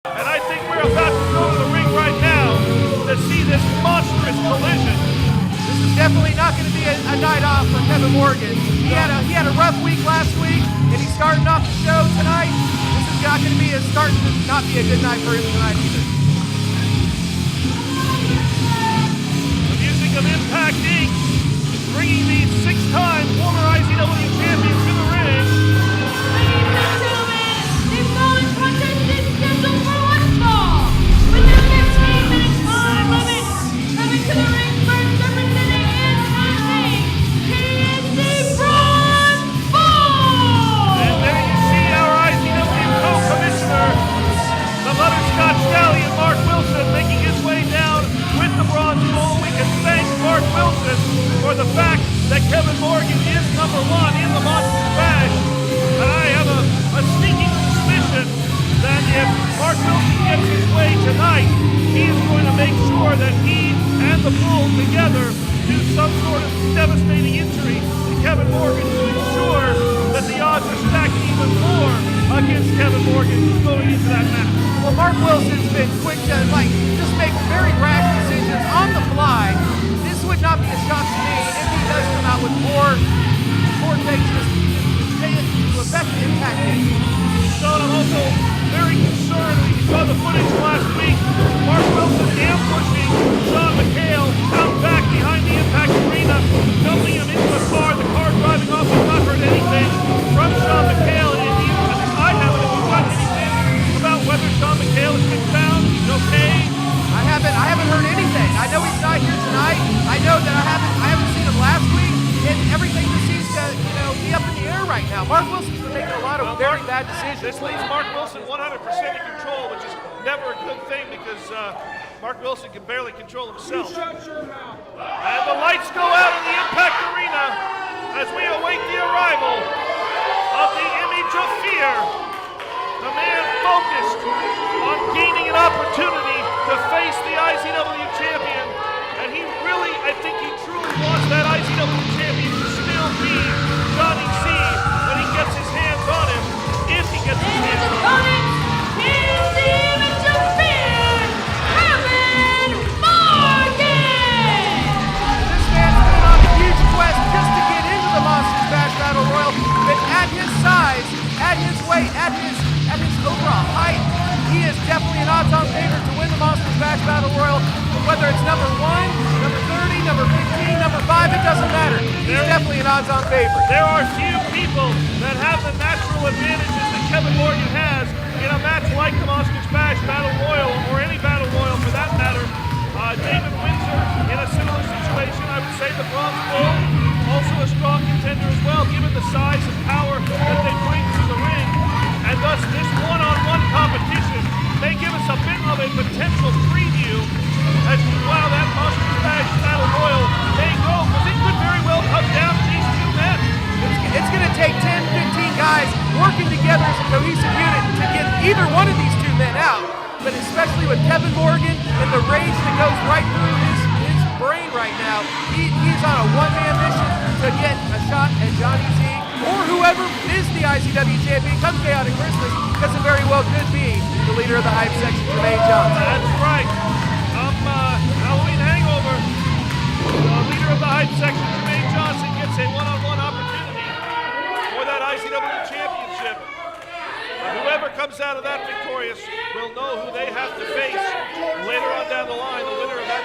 And I think we're about to go to the ring right now to see this monstrous collision. This is definitely not going to be a night off for Kevin Morgan. He had a rough week last week, and he's starting off the show tonight. This is not going to be starting to not be a good night for him tonight either. The music of Impact Inc. bringing the six-time former IZW champion to the ring. Ladies and gentlemen, the following contest is scheduled for one fall. With a 15-minute time limit, coming to the ring first representing Inside Ring, he is the Bronze Bull! And there you see our IZW co-commissioner, the Butterscotch Stallion, Mark Wilson, making his way down with the Bronze Bull. We can thank Mark Wilson for the fact that Kevin Morgan is number one in the Monsters Bash. And I have a sneaking suspicion that if Mark Wilson gets his way tonight, he is going to make sure that he and the Bull together do some sort of devastating injury to Kevin Morgan to ensure that the odds are stacked even more against Kevin Morgan going into that match. Well, Mark Wilson's been quick to just make very rash decisions on the fly. This would not be a shock to me if he does come out with more takes to affect the Impact Inc. Sean, I'm also very concerned. We saw the footage last week. Mark Wilson ambushing Sean McHale out back behind the Impact Arena, dumping him into the car driving off. I've not heard anything from Sean McHale. I haven't. Have you got anything about whether Sean McHale has been found? He's okay? I haven't heard anything. I know he's not here tonight. I know that I haven't seen him last week, and everything just seems to, be up in the air right now. Mark Wilson's been making a lot of very bad decisions. This leaves Mark Wilson 100% in control, which is never a good thing because Mark Wilson can barely control himself. And the lights go out in the Impact Arena as we await the arrival of the Image of Fear, the man focused on gaining an opportunity to face the IZW champion. And he really, I think he truly wants that IZW champion to still be Johnny C when he gets his hands on him, if he gets his hands on him. Here's the Image of Fear, Kevin Morgan! This man's been on a huge quest just to get into the Monsters Bash Battle Royal, but at his size, at his weight, at his overall height, he is definitely an odds-on favorite to win the Monsters Bash Battle Royal. Whether it's number 1, number 30, number 15, number 5, it doesn't matter. He's definitely an odds-on favorite. There are few people that have the natural advantages that Kevin Morgan has in a match like the Monsters Bash Battle Royal, or any Battle Royal for that matter. David Windsor in a similar situation. I would say the Bronze Bull, also a strong contender as well, given the size and power that they bring to the ring. And thus, this one-on-one competition may give us a bit of a potential preview as to how that Monsters Bash Battle Royal may go, because it could very well come down to these two men. It's going to take 10, 15 guys working together as a cohesive unit to get either one of these two men out. But especially with Kevin Morgan and the rage that goes right through his brain right now, he's on a one-man mission to get a shot at Johnny Z, or whoever is the IZW champion come Chaotic Christmas, because it very well could be the leader of the hype section, Jermaine Johnson. That's right. Halloween hangover. The leader of the hype section, Jermaine Johnson, gets a one-on-one opportunity for that IZW championship. Whoever comes out of that victorious will know who they have to face later on down the line, the winner of that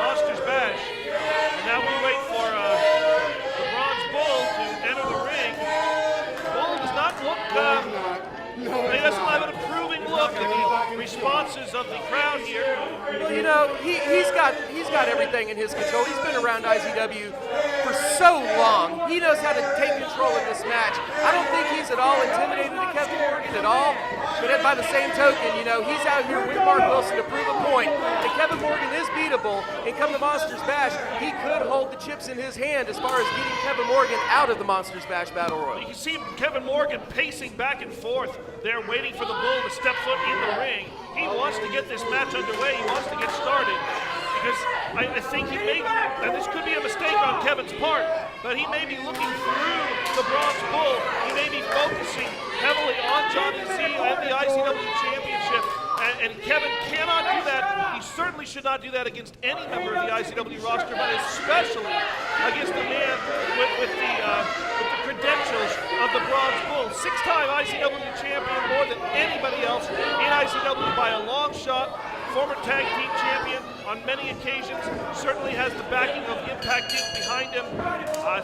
Monsters Bash. And now we wait for the Bronze Bull to enter the ring. Bull does not look, he doesn't have an approving look at the responses of the crowd here. Well, he's got everything in his control. He's been around IZW for so long. He knows how to take control of this match. I don't think he's at all intimidated to Kevin Morgan at all. But by the same token, he's out here with Mark Wilson to prove a point that Kevin Morgan is beatable. And come the Monsters Bash, he could hold the chips in his hand as far as getting Kevin Morgan out of the Monsters Bash Battle Royal. You can see Kevin Morgan pacing back and forth there, waiting for the Bull to step foot in the ring. He wants to get this match underway. He wants to get started. Because I think he may, and this could be a mistake on Kevin's part, but he may be looking through the Bronze Bull. He may be focusing heavily on Johnny Z and the IZW Championship. And Kevin cannot do that. He certainly should not do that against any member of the IZW roster, but especially against a man with the credentials of the Bronze Bull. 6-time IZW champion, more than anybody else in IZW by a long shot. Former tag team champion on many occasions, certainly has the backing of Impact Inc. behind him.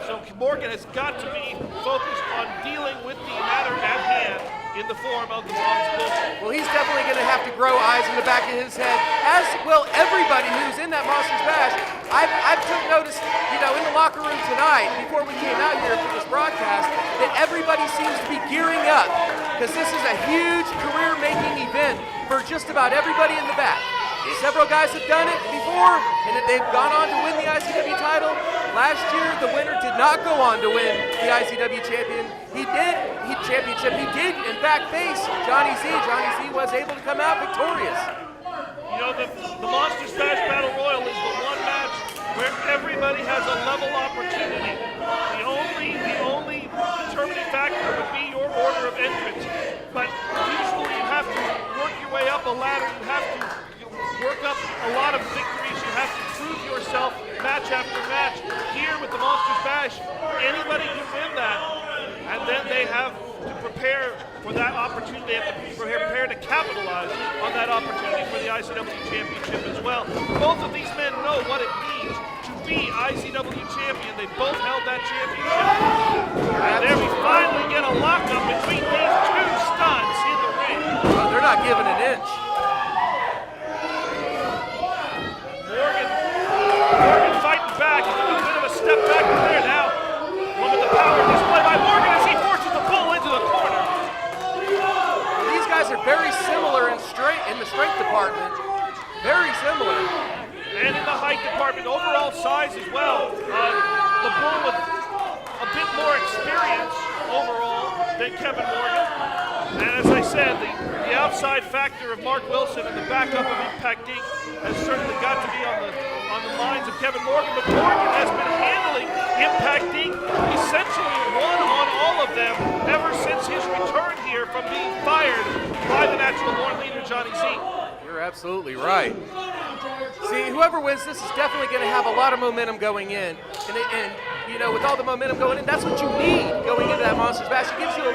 So Morgan has got to be focused on dealing with the matter at hand in the form of the Bronze Bull. Well, he's definitely going to have to grow eyes in the back of his head, as will everybody who's in that Monsters Bash. I've took notice, in the locker room tonight, before we came out here for this broadcast, that everybody seems to be gearing up, because this is a huge career-making event for just about everybody in the back. Several guys have done it before, and they've gone on to win the IZW title. Last year, the winner did not go on to win the IZW championship. He did, in fact, face Johnny Z. Johnny Z was able to come out victorious. The Monsters Bash Battle Royal is the one match where everybody has a level opportunity. The only determining factor would be your order of entrance. But usually you have to work your way up a ladder. You have to work up a lot of victories. You have to prove yourself match after match. Here with the Monsters Bash, anybody can win that. And then they have to prepare for that opportunity. They have to prepare to capitalize on that opportunity for the IZW Championship as well. Both of these men know what it means to be IZW champion. They both held that championship. And there we finally get a lockup between these two studs in the ring. Well, they're not giving an inch. Morgan fighting back. A bit of a step back there now. Look at the power display by Morgan as he forces the bull into the corner. These guys are very similar in the strength department. Very similar. And in the height department, overall size as well. The bull with a bit more experience overall than Kevin Morgan. And as I said, the outside factor of Mark Wilson and the backup of Impact Inc. has certainly got to be on the minds of Kevin Morgan. But Morgan has been handling Impact Inc. essentially one on all of them ever since his return here from being fired by the Natural Born leader, Johnny Z. You're absolutely right. See, whoever wins this is definitely going to have a lot of momentum going in. And with all the momentum going in, that's what you need going into that Monsters Bash. It gives you a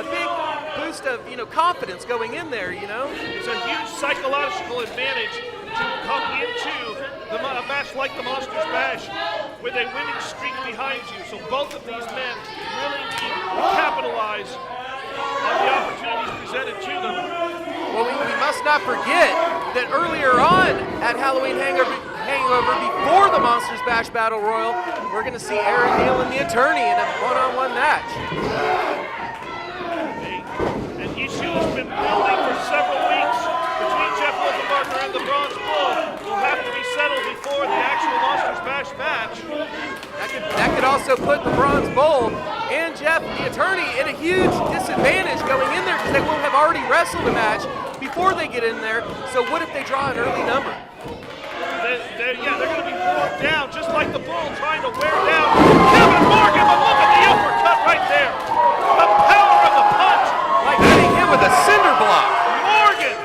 big boost of, confidence going in there, It's a huge psychological advantage to come into a match like the Monsters Bash with a winning streak behind you. So both of these men really need to capitalize on the opportunities presented to them. Well, we must not forget that earlier on at Halloween Hangover before the Monsters Bash Battle Royal, we're going to see Aaron Neal and the Attorney in a one-on-one match. An issue has been building for several weeks between Jeff Wolfenbarger and the Bronze Bull. Will have to be settled before the actual Monsters Bash match. That could also put the Bronze Bull and Jeff, the Attorney, in a huge disadvantage going in there because they will have already wrestled a match before they get in there. So what if they draw an early number? They're going to be worn down, just like the Bull trying to wear down Kevin Morgan. But look at the uppercut right there. The power of the punch. Like hitting him with a cinder block. Morgan,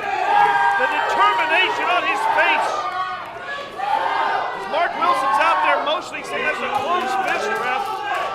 the determination on his face. As Mark Wilson's out there motioning, saying that's a close fist, ref.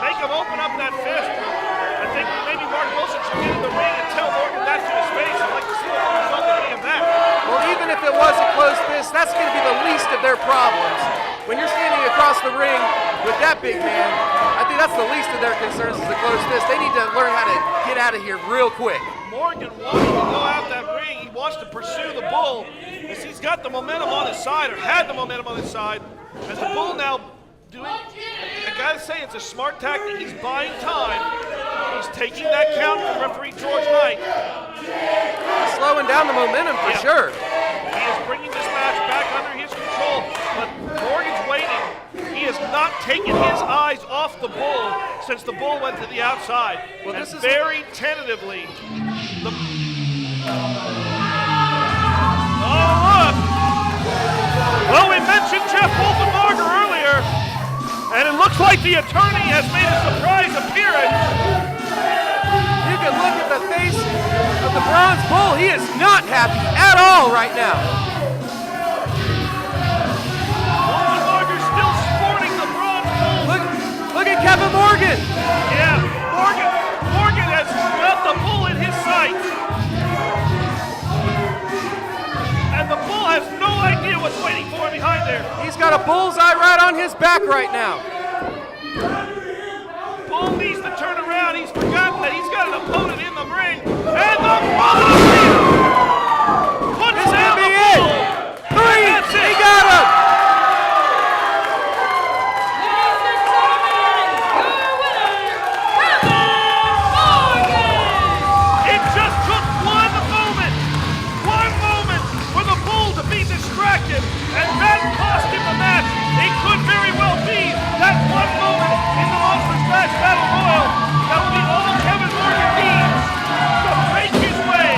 Make him open up that fist. I think maybe Mark Wilson should get in the ring and tell Morgan that to his face. I'd like to see what the result would be of that. Well, even if it was a close fist, that's going to be the least of their problems. When you're standing across the ring with that big man, I think that's the least of their concerns is the close fist. They need to learn how to get out of here real quick. Morgan wants to go out that ring. He wants to pursue the Bull as he's got the momentum on his side, or had the momentum on his side. As the Bull now doing, I gotta say, it's a smart tactic. He's buying time. He's taking that count from referee George Knight. He's slowing down the momentum for sure. He is bringing this match back under his control, but Morgan's waiting. He has not taken his eyes off the Bull since the Bull went to the outside. Well, and this is very tentatively. Look! Well, we mentioned Jeff Wolfenbarger earlier, and it looks like the Attorney has made a surprise appearance. You can look at the face of But the Bronze Bull, he is not happy at all right now. Wolfenbarger's still sporting the Bronze Bull. Look at Kevin Morgan. Yeah, Morgan has got the bull in his sights. And the bull has no idea what's waiting for him behind there. He's got a bullseye right on his back right now. Bull needs to turn around. He's forgotten that he's got an opponent in the ring. And the bull puts This down could be the it. bull. 3, That's it. he got him. It just took one moment for the bull to be distracted, and that cost him the match. It could very well be that one moment in the Monsters Match Battle Royal that will be all Kevin Morgan needs to make his way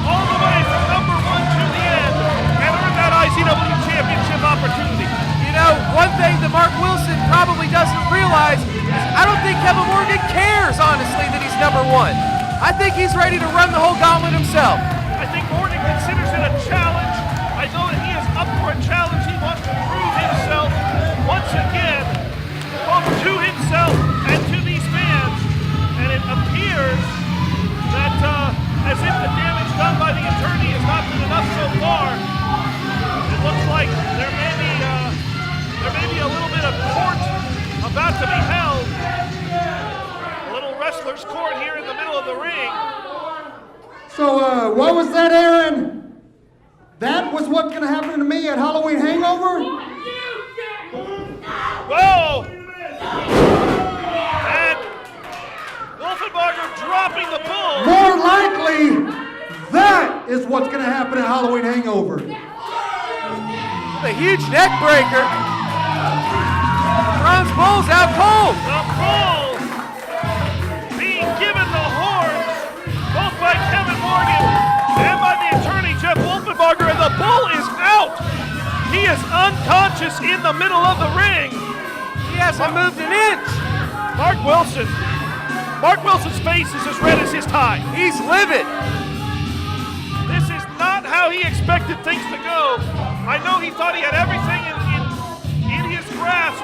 all the way from number 1 to the end and earn that IZW Championship opportunity. You know, one thing that Mark Wilson probably doesn't realize is I don't think Kevin Morgan cares, honestly, that he's number 1. I think he's ready to run the whole gauntlet himself. I think Morgan considers it a challenge. I know that he is up for a challenge. He wants to prove himself once again, both to himself and to these fans. And it appears that as if the damage done by the attorney has not been enough so far, it looks like there may be a little bit of court about to be held. A little wrestler's court here in the middle of the ring. So, what was that, Aaron? That was what's going to happen to me at Halloween Hangover? Whoa! And Wolfenbarger dropping the bull. More likely, that is what's going to happen at Halloween Hangover. The huge neck breaker. Bronze Bull's out cold. The bull being given the horns both by Kevin Morgan and by the attorney Jeff Wolfenbarger, and the bull is out. He is unconscious in the middle of the ring. He hasn't moved an inch. Mark Wilson's face is as red as his tie. He's livid. This is not how he expected things to go. I know he thought he had everything in his grasp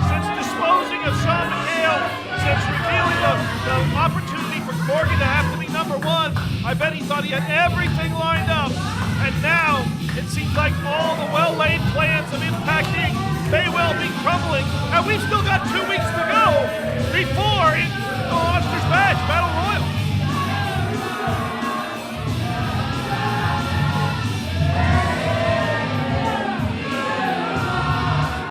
since disposing of Sean McHale, since revealing the opportunity for Morgan to have to be number 1. I bet he thought he had everything lined up. And now it seems like all the well-laid plans of Impact Inc. may well be crumbling. And we've still got 2 weeks to go before the Monsters Match Battle Royal.